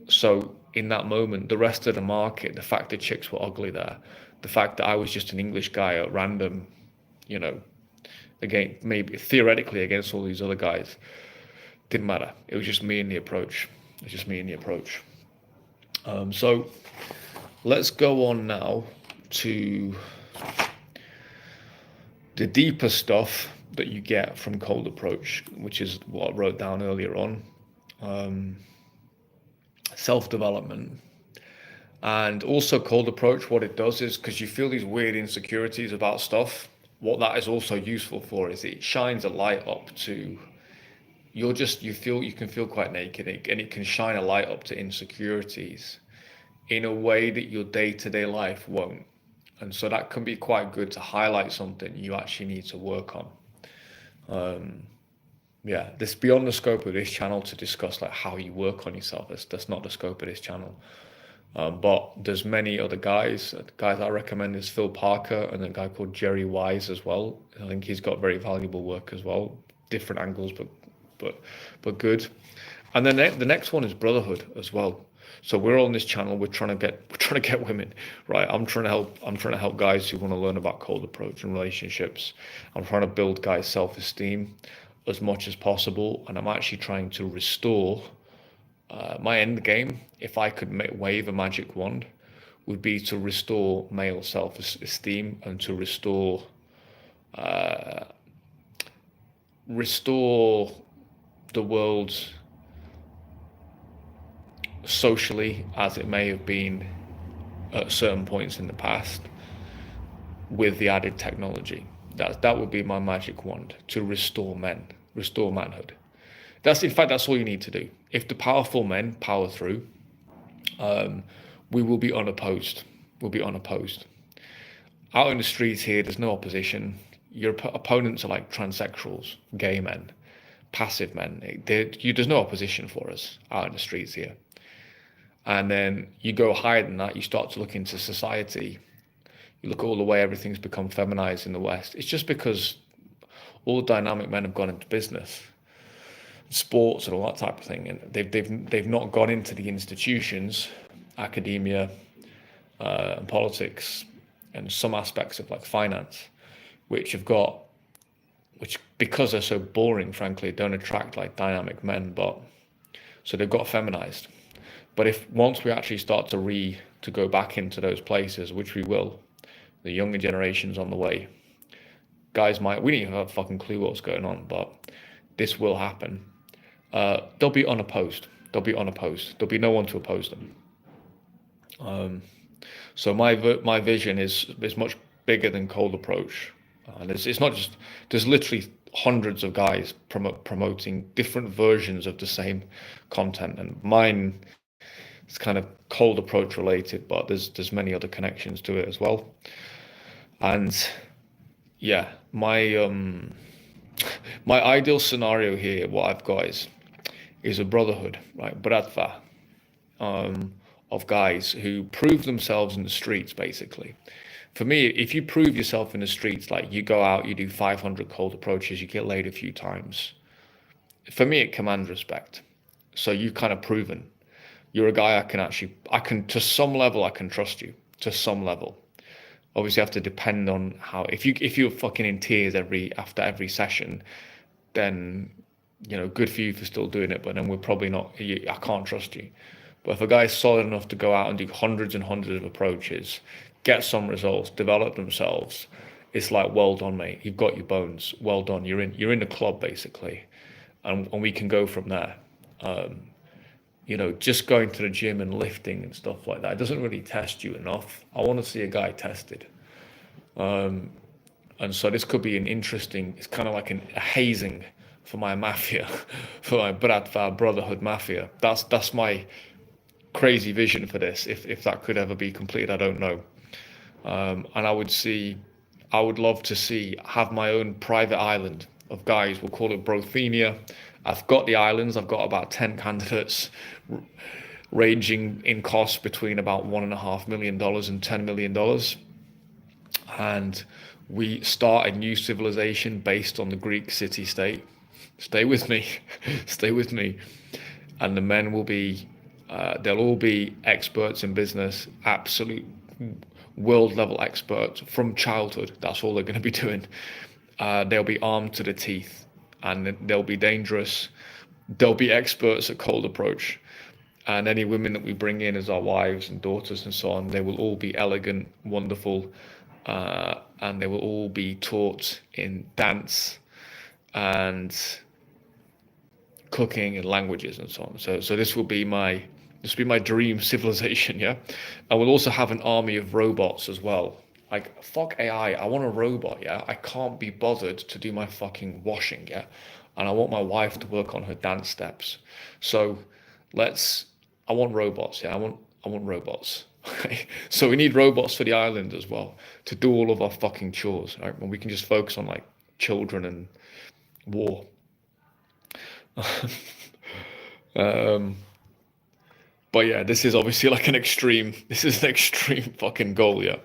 So in that moment, the rest of the market, the fact that chicks were ugly there, the fact that I was just an English guy at random, again, maybe theoretically against all these other guys, didn't matter. It was just me and the approach. So let's go on now to the deeper stuff that you get from cold approach, which is what I wrote down earlier on. Self-development. And also cold approach, what it does is, because you feel these weird insecurities about stuff, what that is also useful for is it shines a light up to, you can feel quite naked, and it can shine a light up to insecurities in a way that your day-to-day life won't. And so that can be quite good to highlight something you actually need to work on. Yeah, this beyond the scope of this channel to discuss like how you work on yourself. That's not the scope of this channel. But there's many other guys. The guys I recommend is Phil Parker and a guy called Jerry Wise as well. I think he's got very valuable work as well. Different angles, but good. And then the next one is brotherhood as well. So we're on this channel. We're trying to get women, right? I'm trying to help guys who want to learn about cold approach and relationships. I'm trying to build guys' self-esteem as much as possible, and I'm actually trying to restore my end game. If I could wave a magic wand, would be to restore male self-esteem and to restore the world socially as it may have been at certain points in the past, with the added technology. That would be my magic wand, to restore manhood. That's all you need to do. If the powerful men power through, we will be unopposed. We'll be unopposed. Out in the streets here, there's no opposition. Your opponents are like transsexuals, gay men, passive men. There's no opposition for us out in the streets here. And then you go higher than that, you start to look into society. You look at all the way everything's become feminized in the West. It's just because all the dynamic men have gone into business, sports, and all that type of thing, and they've not gone into the institutions, academia, and politics, and some aspects of like finance, which because they're so boring, frankly, don't attract like dynamic men. But so they've got feminized. But if once we actually start to go back into those places, which we will, the younger generation's on the way. We don't even have a fucking clue what's going on, but this will happen. They'll be unopposed. There'll be no one to oppose them. So my vision is much bigger than cold approach. And it's not just, there's literally hundreds of guys promoting different versions of the same content, and mine is kind of cold approach related, but there's many other connections to it as well. And yeah, my ideal scenario here, what I've got is a brotherhood, right? Bratva, of guys who prove themselves in the streets, basically. For me, if you prove yourself in the streets, like you go out, you do 500 cold approaches, you get laid a few times. For me, it commands respect. So you've kind of proven you're a guy to some level, I can trust you to some level. Obviously, you have to depend on how, if you're fucking in tears after every session, then, good for you for still doing it, but then we're probably not, I can't trust you. But if a guy's solid enough to go out and do hundreds and hundreds of approaches, get some results, develop themselves, it's like, well done, mate. You've got your bones. Well done. You're in the club, basically. And we can go from there. Just going to the gym and lifting and stuff like that, it doesn't really test you enough. I want to see a guy tested. And so this could be it's kind of like a hazing for my mafia, for my Bratva brotherhood mafia. That's my crazy vision for this. If that could ever be completed, I don't know. And I would love to have my own private island of guys. We'll call it Brothenia. I've got the islands. I've got about 10 candidates, ranging in cost between about $1.5 million and $10 million. And we start a new civilization based on the Greek city-state. Stay with me. Stay with me. And the men will be, they'll all be experts in business, absolute world-level experts from childhood. That's all they're going to be doing. They'll be armed to the teeth, and they'll be dangerous. They'll be experts at cold approach, And any women that we bring in as our wives and daughters and so on, they will all be elegant, wonderful, and they will all be taught in dance and cooking and languages and so on. So this will be my dream civilization, yeah. I will also have an army of robots as well. Like fuck AI, I want a robot, yeah. I can't be bothered to do my fucking washing, yeah. And I want my wife to work on her dance steps. So I want robots, yeah. I want robots. Okay. So we need robots for the island as well to do all of our fucking chores, right? And we can just focus on like children and war. Um, but yeah, this is obviously like an extreme. This is an extreme fucking goal, yeah.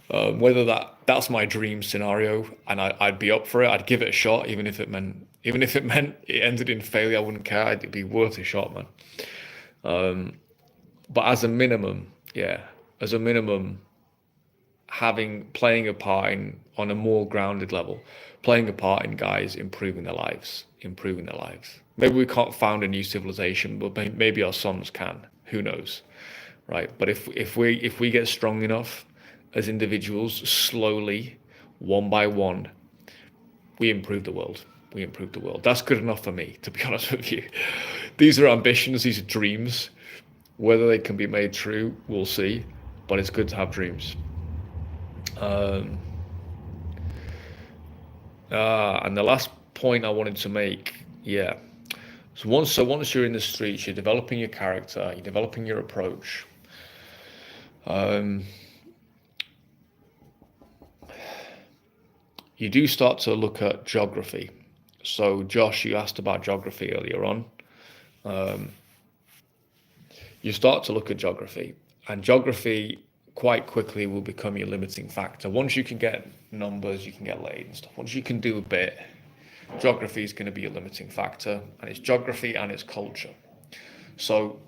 Whether that's my dream scenario, and I'd be up for it. I'd give it a shot, even if it meant it ended in failure. I wouldn't care. It'd be worth a shot, man. But as a minimum, yeah, as a minimum, playing a part on a more grounded level, playing a part in guys improving their lives. Maybe we can't found a new civilization, but maybe our sons can. Who knows, right? But if we get strong enough as individuals, slowly, one by one, we improve the world. We improve the world. That's good enough for me, to be honest with you. These are ambitions. These are dreams. Whether they can be made true, we'll see. But it's good to have dreams. And the last point I wanted to make, yeah. So once you're in the streets, you're developing your character, you're developing your approach. You do start to look at geography. So Josh, you asked about geography earlier on. You start to look at geography, and geography quite quickly will become your limiting factor. Once you can get numbers, you can get laid and stuff. Once you can do a bit, geography is going to be a limiting factor, and it's geography and it's culture. So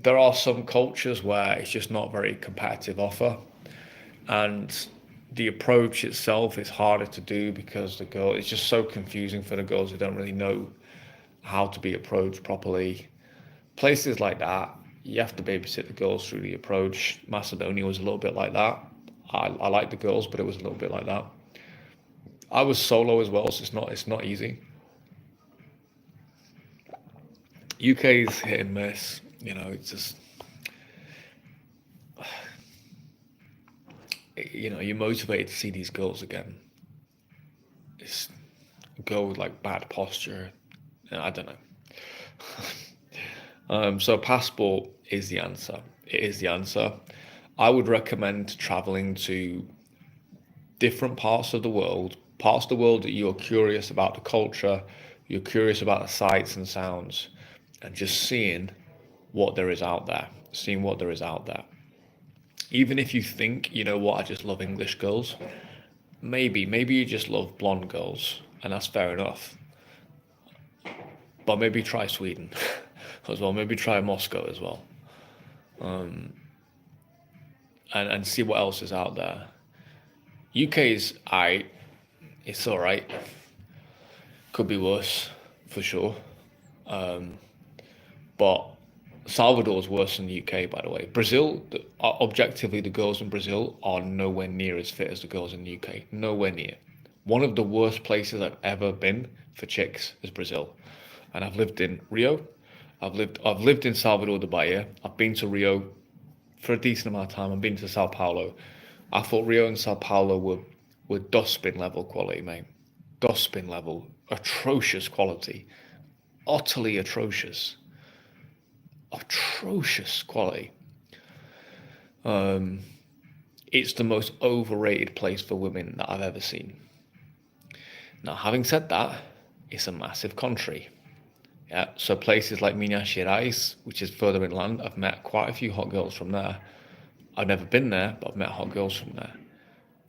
there are some cultures where it's just not very competitive offer, and the approach itself is harder to do because it's just so confusing for the girls who don't really know how to be approached properly. Places like that, you have to babysit the girls through the approach. Macedonia was a little bit like that. I like the girls, but it was a little bit like that. I was solo as well, so it's not easy. UK's hit and miss. It's just, you're motivated to see these girls again. It's a girl with like bad posture. I don't know. So passport is the answer. It is the answer. I would recommend traveling to different parts of the world that you're curious about the culture, you're curious about the sights and sounds, and just seeing what there is out there. Even if you think, you know what, I just love English girls, maybe you just love blonde girls, and that's fair enough. But maybe try Sweden as well. Maybe try Moscow as well, and see what else is out there. UK's it's all right. Could be worse for sure, but Salvador's worse than the UK, by the way. Brazil, objectively, the girls in Brazil are nowhere near as fit as the girls in the UK. Nowhere near. One of the worst places I've ever been for chicks is Brazil. And I've lived in Rio. I've lived in Salvador de Bahia. I've been to Rio for a decent amount of time. I've been to Sao Paulo. I thought Rio and Sao Paulo were dustbin level quality, mate. Dustbin level. Atrocious quality. Utterly atrocious. Atrocious quality. It's the most overrated place for women that I've ever seen. Now, having said that, it's a massive country. Yeah, so places like Minas Gerais, which is further inland, I've met quite a few hot girls from there. I've never been there, but I've met hot girls from there.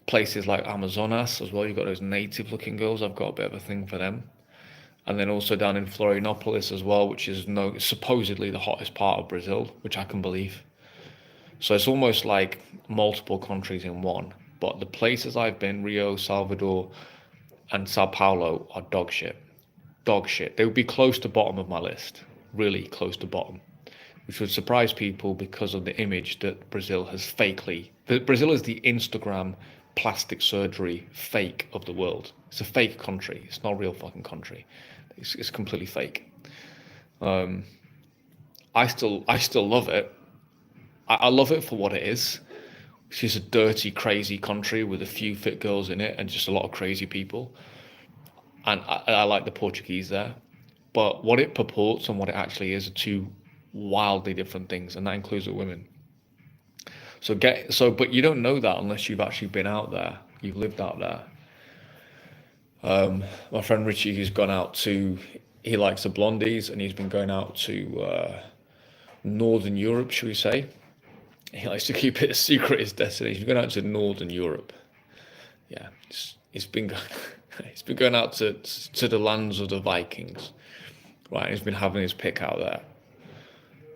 Places like Amazonas as well, you've got those native looking girls, I've got a bit of a thing for them. And then also down in Florianopolis as well, which is supposedly the hottest part of Brazil, which I can believe. So it's almost like multiple countries in one. But the places I've been, Rio, Salvador, and Sao Paulo, are dog shit. dog shit. They would be close to bottom of my list, really close to bottom, which would surprise people because of the image that Brazil has fakely. Brazil is the Instagram plastic surgery fake of the world. It's a fake country. It's not a real fucking country. It's completely fake. I still love it. I love it for what it is. It's just a dirty, crazy country with a few fit girls in it and just a lot of crazy people. And I like the Portuguese there. But what it purports and what it actually is are two wildly different things, and that includes the women. But you don't know that unless you've actually been out there. You've lived out there. My friend Richie, who's gone out to, he likes the blondies, and he's been going out to Northern Europe, should we say? He likes to keep it a secret, his destination. He's going out to Northern Europe. Yeah, he's been he's been going out to the lands of the Vikings, right? He's been having his pick out there.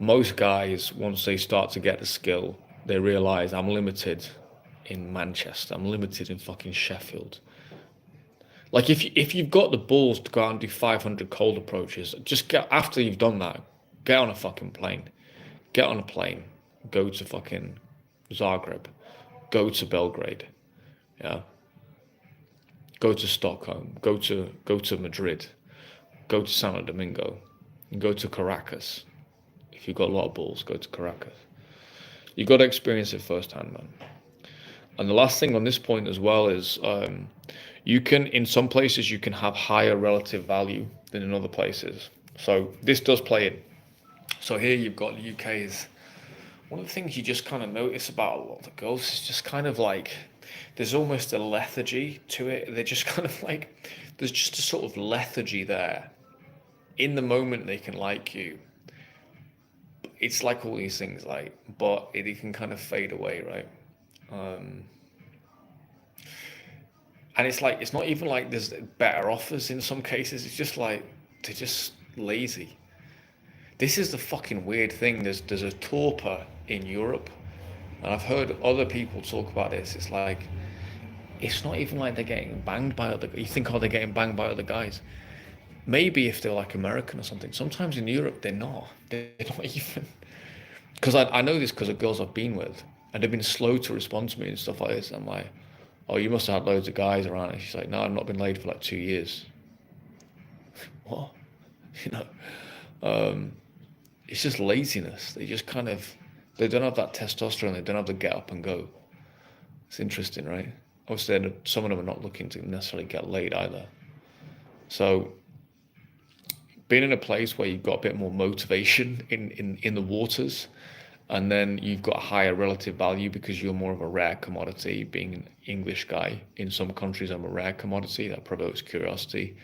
Most guys, once they start to get the skill, they realize I'm limited in Manchester. I'm limited in fucking Sheffield. Like if you've got the balls to go out and do 500 cold approaches, just get after you've done that, get on a fucking plane, get on a plane, go to fucking Zagreb, go to Belgrade, yeah, go to Stockholm, go to Madrid, go to Santo Domingo, and go to Caracas. If you've got a lot of balls, go to Caracas. You've got to experience it firsthand, man. And the last thing on this point as well is you can, in some places, you can have higher relative value than in other places. So this does play in. So here you've got the UK's, one of the things you just kind of notice about a lot of the girls is just kind of like, there's almost a lethargy to it. They're just kind of like, there's just a sort of lethargy there. In the moment they can like you. It's like all these things, like, but it can kind of fade away, right? And it's like, it's not even like there's better offers in some cases. It's just like, they're just lazy. This is the fucking weird thing. There's a torpor in Europe. And I've heard other people talk about this. It's like, it's not even like they're getting banged by other, you think, oh, they're getting banged by other guys. Maybe if they're like American or something. Sometimes in Europe, they're not. They're not even. Because I know this because of girls I've been with. And they've been slow to respond to me and stuff like this. I'm like, oh, you must have had loads of guys around. And she's like, no, I've not been laid for like 2 years. What? You know? It's just laziness. They just kind of, they don't have that testosterone. They don't have the get up and go. It's interesting, right? Obviously, some of them are not looking to necessarily get laid either. So being in a place where you've got a bit more motivation in the waters, and then you've got a higher relative value because you're more of a rare commodity. Being an English guy, in some countries I'm a rare commodity. That provokes curiosity.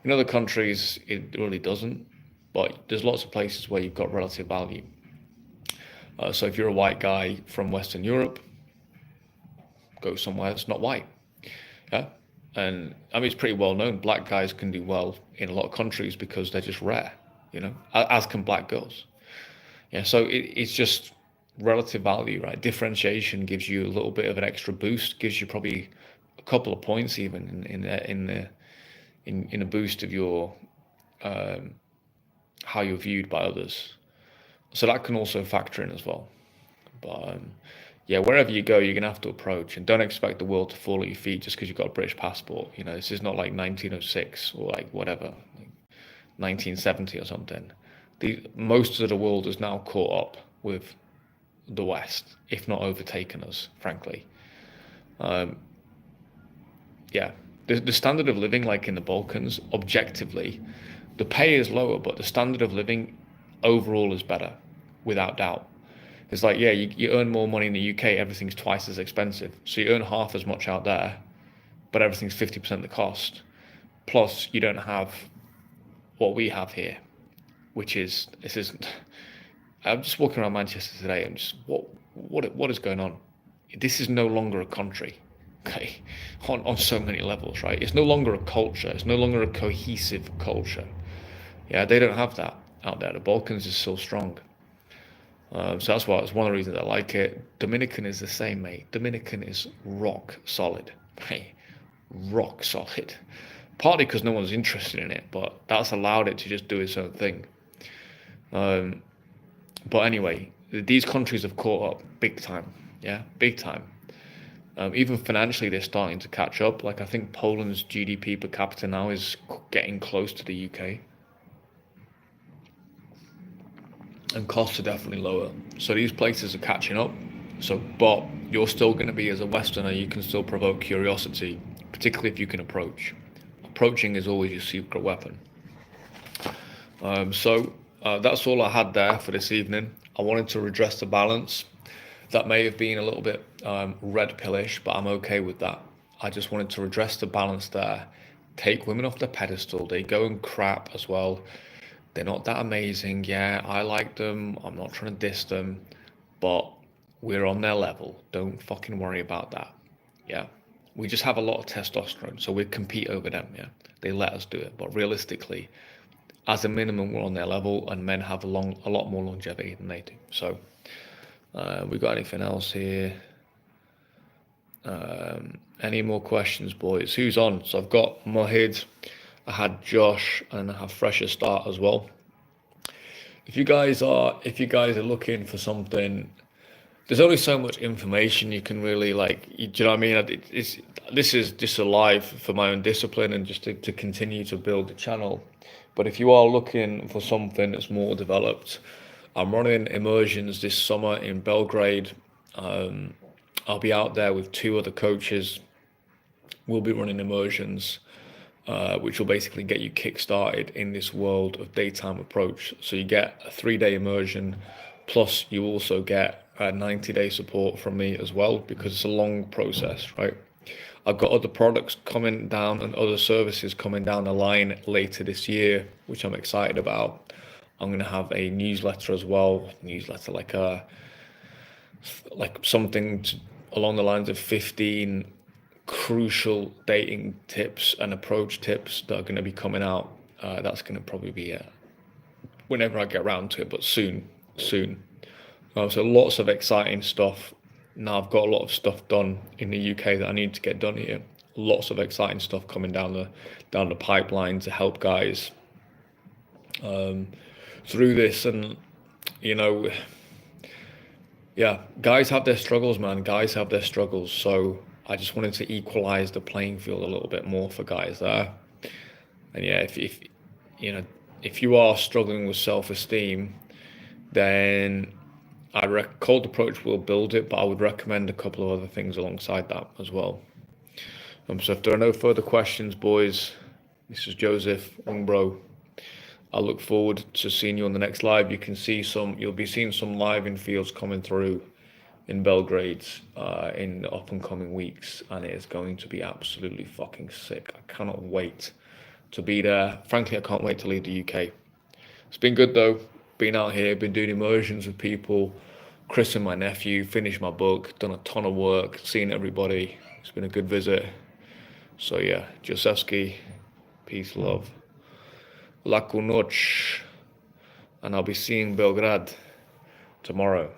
In other countries it really doesn't, but there's lots of places where you've got relative value. So if you're a white guy from Western Europe, go somewhere that's not white. Yeah. And I mean, it's pretty well known. Black guys can do well in a lot of countries because they're just rare, you know, as can black girls. Yeah, so it's just relative value, right? Differentiation gives you a little bit of an extra boost, gives you probably a couple of points even in a boost of your how you're viewed by others. So that can also factor in as well. But yeah, wherever you go, you're gonna have to approach, and don't expect the world to fall at your feet just because you've got a British passport. You know, this is not like 1906 or like whatever, like 1970 or something. Most of the world is now caught up with the West, if not overtaken us, frankly. Yeah, the standard of living, like in the Balkans, objectively, the pay is lower, but the standard of living overall is better, without doubt. It's like, yeah, you earn more money in the UK, everything's twice as expensive. So you earn half as much out there, but everything's 50% the cost. Plus, you don't have what we have here, which is, I'm just walking around Manchester today and just, what is going on? This is no longer a country, okay, on so many levels, right? It's no longer a culture. It's no longer a cohesive culture. Yeah, they don't have that out there. The Balkans is so strong. So that's why it's one of the reasons I like it. Dominican is the same, mate. Dominican is rock solid, hey, rock solid. partly because no one's interested in it, but that's allowed it to just do its own thing. But anyway, these countries have caught up big time. Yeah, big time. Even financially, they're starting to catch up. Like I think Poland's GDP per capita now is getting close to the UK, and costs are definitely lower. So these places are catching up. So, but you're still going to be, as a Westerner, you can still provoke curiosity, particularly if you can approach. Approaching is always your secret weapon. That's all I had there for this evening. I wanted to redress the balance. That may have been a little bit red pillish, but I'm okay with that. I just wanted to redress the balance there. Take women off the pedestal. They go and crap as well. They're not that amazing. Yeah, I like them. I'm not trying to diss them, but we're on their level. Don't fucking worry about that. Yeah. We just have a lot of testosterone, so we compete over them. Yeah. They let us do it. But realistically, as a minimum, we're on their level, and men have a lot more longevity than they do. So, we got anything else here? Any more questions, boys? Who's on? So I've got Mohid, I had Josh, and I have Fresher Start as well. If you guys are looking for something, there's only so much information you can really like. Do you know what I mean? This is just a live for my own discipline and just to continue to build the channel. But if you are looking for something that's more developed, I'm running immersions this summer in Belgrade. I'll be out there with 2 other coaches. We'll be running immersions, which will basically get you kick-started in this world of daytime approach. So you get a 3-day immersion, plus you also get a 90-day support from me as well, because it's a long process, right? I've got other products coming down and other services coming down the line later this year, which I'm excited about. I'm going to have a newsletter as well, like something along the lines of 15 crucial dating tips and approach tips that are going to be coming out. That's going to probably be whenever I get around to it, but soon. So lots of exciting stuff. Now I've got a lot of stuff done in the UK that I need to get done here. Lots of exciting stuff coming down the pipeline to help guys through this. And guys have their struggles, man. Guys have their struggles. So I just wanted to equalize the playing field a little bit more for guys there. And yeah, if you are struggling with self-esteem, then cold approach will build it, but I would recommend a couple of other things alongside that as well. So if there are no further questions, boys, this is Joseph Ungbro. I look forward to seeing you on the next live. You'll be seeing some live in fields coming through in Belgrade in the up and coming weeks, and it is going to be absolutely fucking sick. I cannot wait to be there. Frankly, I can't wait to leave the UK. It's been good though. Been out here, been doing immersions with people, christened my nephew, finished my book, done a ton of work, seen everybody. It's been a good visit. So yeah, Josefsky, peace, love. Laku noc. And I'll be seeing Belgrade tomorrow.